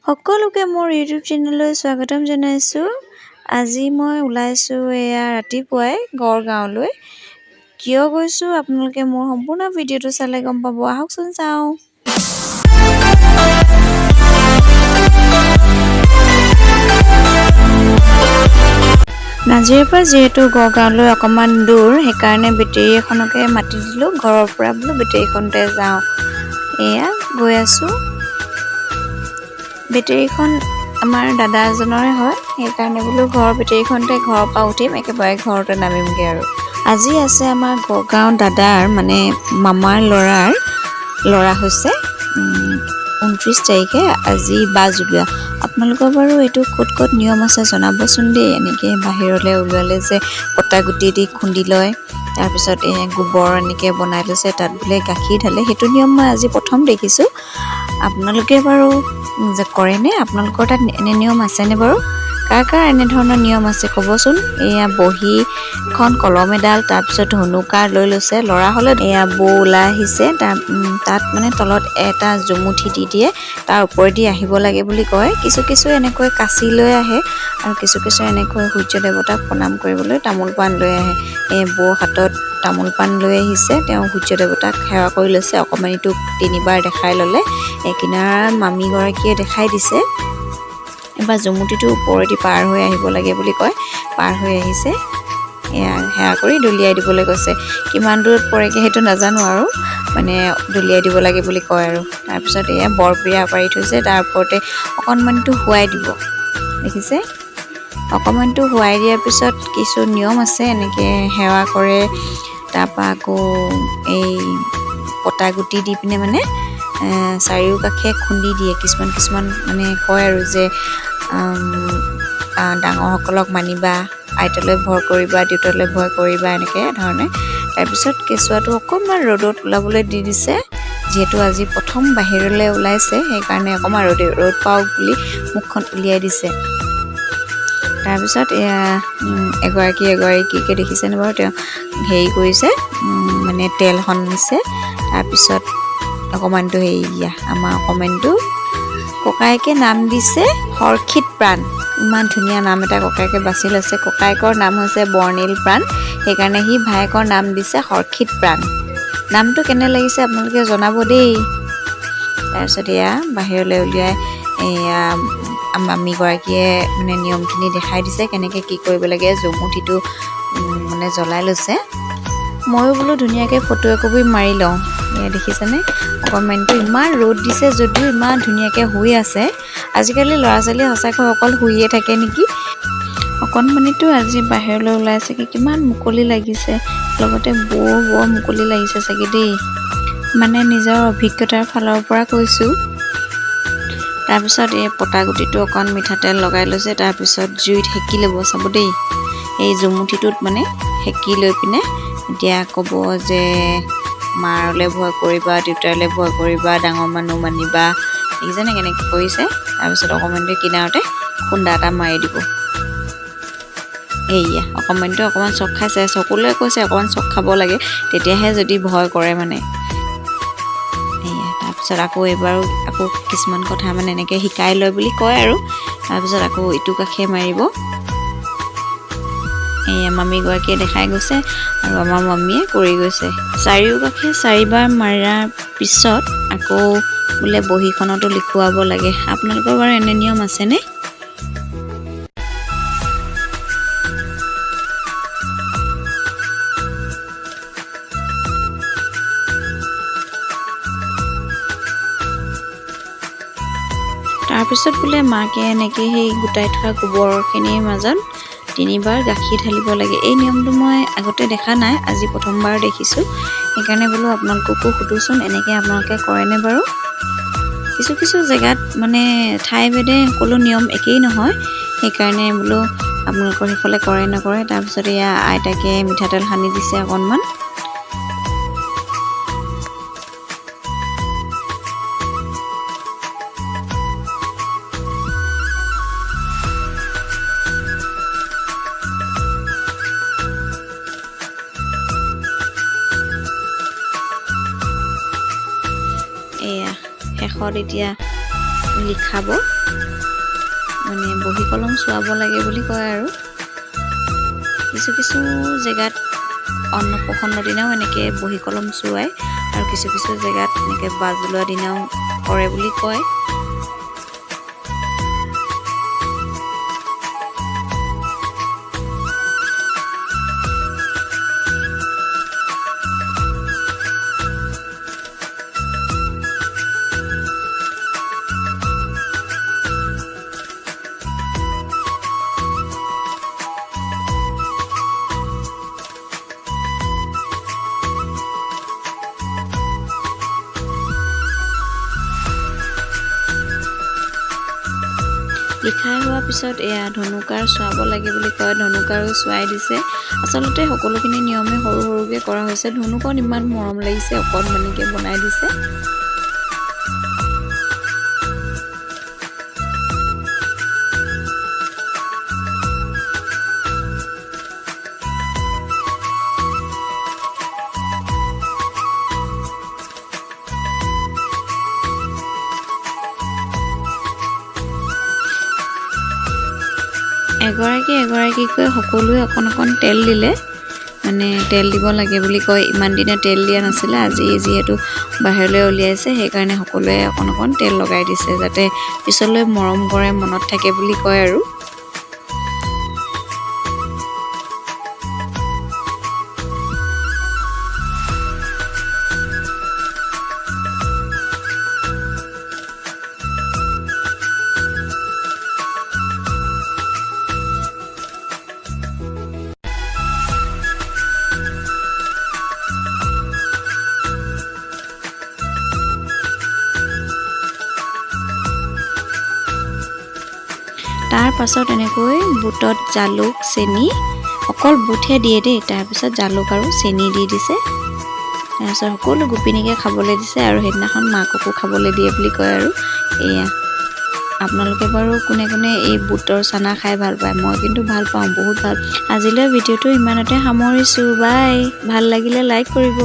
সকলোকে মোৰ ইউটিউব চেনেললৈ স্বাগতম জনাইছোঁ। আজি মই ওলাইছোঁ এয়া ৰাতিপুৱাই গড়গাঁৱলৈ। কিয় গৈছোঁ আপোনালোকে মোৰ সম্পূৰ্ণ ভিডিঅ'টো চালে গম পাব। আহকচোন চাওঁ। নাজিৰাৰ পৰা যিহেতু গড়গাঁৱলৈ অকণমান দূৰ, সেইকাৰণে বেটেৰী এখনকে মাতি দিলোঁ। ঘৰৰ পৰা বোলো বেটেৰীখনতে যাওঁ। এয়া গৈ আছোঁ। বেটেৰীখন আমাৰ দাদা এজনৰে হয়, সেইকাৰণে বোলো ঘৰৰ বেটেৰীখনতে ঘৰৰ পৰা উঠিম, একেবাৰে ঘৰতে নামিমগৈ আৰু। আজি আছে আমাৰ গড়গাঁও দাদাৰ মানে মামাৰ ল'ৰা হৈছে 29 তাৰিখে, আজি বাজ ওলোৱা। আপোনালোকৰ বাৰু এইটো ক'ত নিয়ম আছে জনাবচোন দেই। এনেকৈ বাহিৰলৈ ওলোৱালে যে পটা গুটি দি খুন্দি লয়, তাৰপিছত গোবৰ এনেকৈ বনাই লৈছে, তাত বোলে গাখীৰ ঢালে। সেইটো নিয়ম মই আজি প্ৰথম দেখিছোঁ। আপোনালোকে বাৰু যে কৰেনে? আপোনালোকৰ তাত এনে নিয়ম আছেনে বাৰু? কাৰ এনেধৰণৰ নিয়ম আছে ক'বচোন। এয়া বহীখন, কলম এডাল, তাৰপিছত ধনুকাৰ লৈ লৈছে। ল'ৰা হ'লে এয়া বৌ ওলাই আহিছে, তাত মানে তলত এটা জুমুঠি দি দিয়ে, তাৰ ওপৰেদি আহিব লাগে বুলি কয়। কিছু এনেকৈ কাঁচি লৈ আহে, আৰু কিছু এনেকৈ সূৰ্য দেৱতাক প্ৰণাম কৰিবলৈ তামোল পাণ লৈ আহে। বৌ হাতত তামোল পাণ লৈ আহিছে, তেওঁ সূৰ্য দেৱতাক সেৱা কৰি লৈছে। অকণমানিটোক 3বাৰ দেখাই ল'লে। কিনাৰত মামীগৰাকীয়ে দেখাই দিছে। এবাৰ জুমুঠিটো ওপৰেদি পাৰ হৈ আহিব লাগে বুলি কয়। পাৰ হৈ আহিছে, এয়া সেৱা কৰি দলিয়াই দিবলৈ কৈছে। কিমান দূৰত পৰেগৈ সেইটো নাজানো, আৰু মানে দলিয়াই দিব লাগে বুলি কয় আৰু। তাৰপিছত এয়া বৰপিৰা পাৰি থৈছে, তাৰ ওপৰতে অকণমানিটো শুৱাই দিব। দেখিছে? অকণমানিটো শুৱাই দিয়াৰ পিছত কিছু নিয়ম আছে, এনেকৈ সেৱা কৰে। তাৰপৰা আকৌ এই পটা গুটি দি পিনে মানে চাৰিওকাষে খুন্দি দিয়ে। কিছুমান মানে কয় আৰু যে ডাঙৰসকলক মানিবা, আইতালৈ ভয় কৰিবা, দেউতালৈ ভয় কৰিবা, এনেকৈ ধৰণে। তাৰপিছত কেঁচুৱাটো অকণমান ৰ'দত ওলাবলৈ দি দিছে। যিহেতু আজি প্ৰথম বাহিৰলৈ ওলাইছে, সেইকাৰণে অকণমান ৰ'দ পাওক বুলি মুখখন উলিয়াই দিছে। তাৰপিছত এয়া এগৰাকীকে দেখিছেনে বাৰু? তেওঁ হেৰি কৰিছে, মানে তেল সনিছে। তাৰপিছত অকণমানটো আমাৰ অকণমানটো ককায়েকে নাম দিছে হৰ্ষিত প্ৰাণ। ইমান ধুনীয়া নাম এটা ককায়েকে বাছি লৈছে। ককায়েকৰ নাম হৈছে বৰ্ণিল প্ৰাণ, সেইকাৰণে সি ভায়েকৰ নাম দিছে হৰ্ষিত প্ৰাণ। নামটো কেনে লাগিছে আপোনালোকে জনাব দেই। তাৰপিছত এয়া বাহিৰলৈ উলিয়াই এয়া মামীগৰাকীয়ে মানে নিয়মখিনি দেখাই দিছে, কেনেকৈ কি কৰিব লাগে। জুমুঠিটো মানে জ্বলাই লৈছে। ময়ো বোলো ধুনীয়াকৈ ফটো একপি মাৰি লওঁ। এয়া দেখিছেনে? অকণমানিটো ইমান ৰ'দ দিছে যদিও ইমান ধুনীয়াকৈ শুই আছে। আজিকালি ল'ৰা ছোৱালী সঁচাকৈ অকল শুইয়ে থাকে নেকি। অকণমানিটো আজি বাহিৰলৈ ওলাইছে, কিমান মুকলি লাগিছে, লগতে বৰ মুকলি লাগিছে চাগে দেই। মানে নিজৰ অভিজ্ঞতাৰ ফালৰ পৰা কৈছোঁ। তাৰপিছত এই পটা গুটিটো অকণ মিঠাতেল লগাই লৈছে, তাৰপিছত জুইত সেকি ল'ব। চাব দেই, এই জুমুঠিটোত মানে সেকি লৈ পিনে এতিয়া ক'ব যে মাৰলৈ ভয় কৰিবা, দেউতালৈ ভয় কৰিবা, ডাঙৰ মানুহ মানিবা। দেখিছেনে কেনেকৈ কৰিছে? তাৰপিছত অকণমানিটো কিনাৰতে খুন্দা এটা মাৰি দিব। এইয়া অকণমানিটো অকণমান চক খাইছে। চকুলৈ কৈছে অকণমান চক খাব লাগে, তেতিয়াহে যদি ভয় কৰে মানে। এইয়া তাৰপিছত আকৌ কিছুমান কথা মানে এনেকৈ শিকাই লয় বুলি কয় আৰু। তাৰপিছত আকৌ ইটো কাষে মাৰিব। এয়া মামীগৰাকীয়ে দেখাই গৈছে, আৰু আমাৰ মামীয়ে কৰি গৈছে। চাৰিওকাষে 4বাৰ মাৰাৰ পিছত আকৌ বোলে বহীখনতো লিখুৱাব লাগে। আপোনালোকৰ বাৰু এনে নিয়ম আছেনে? তাৰপিছত বোলে মাকে এনেকৈ সেই গোটাই থোৱা গোবৰখিনিৰ মাজত 3বাৰ গাখীৰ ঢালিব লাগে। এই নিয়মটো মই আগতে দেখা নাই, আজি প্ৰথমবাৰ দেখিছোঁ। সেইকাৰণে বোলো আপোনালোককো সুধোচোন, এনেকৈ আপোনালোকে কৰেনে বাৰু? কিছু জেগাত মানে ঠাইভেদে সকলো নিয়ম একেই নহয়, সেইকাৰণে বোলো আপোনালোকৰ সেইফালে কৰে নকৰে। তাৰপিছত এয়া আইতাকে মিঠাতেল সানি দিছে অকণমান। এয়া শেষত এতিয়া লিখাব মানে বহি কলম চুৱাব লাগে বুলি কয় আৰু কিছু কিছু জেগাত অন্নপ্ৰসন্নৰ দিনাও এনেকৈ বহি কলম চুৱায় আৰু কিছু কিছু জেগাত এনেকৈ বাজ লোৱা দিনাও কৰে বুলি কয়। লিখাই হোৱাৰ পিছত এয়া ধনুকাৰ চুৱাব লাগে বুলি কয়। ধনুকাৰো চুৱাই দিছে। আচলতে সকলোখিনি নিয়মে সৰু সৰুকৈ কৰা হৈছে। ধনুকত ইমান মৰম লাগিছে, অকণমানিকৈ বনাই দিছে। এগৰাকী এগৰাকীকৈ সকলোৱে অকণ অকণ তেল দিলে, মানে তেল দিব লাগে বুলি কয়। ইমান দিনে তেল দিয়া নাছিলে, আজি যিহেতু বাহিৰলৈ উলিয়াইছে সেইকাৰণে সকলোৱে অকণ অকণ তেল লগাই দিছে যাতে পিছলৈ মৰম কৰে, মনত থাকে বুলি কয় আৰু। তাৰ পাছত এনেকৈ বুটত জালুক, চেনি, অকল বুটহে দিয়ে দেই, তাৰপিছত জালুক আৰু চেনি দি দিছে। তাৰপিছত সকলো গোপিনীকে খাবলৈ দিছে আৰু সেইদিনাখন মাককো খাবলৈ দিয়ে বুলি কয় আৰু। এয়া আপোনালোকে বাৰু কোনে কোনে এই বুটৰ চানা খাই ভাল পায়? মই কিন্তু ভাল পাওঁ, বহুত ভাল। আজিলৈ ভিডিঅ'টো ইমানতে সামৰিছোঁ। বাই। ভাল লাগিলে লাইক কৰিব।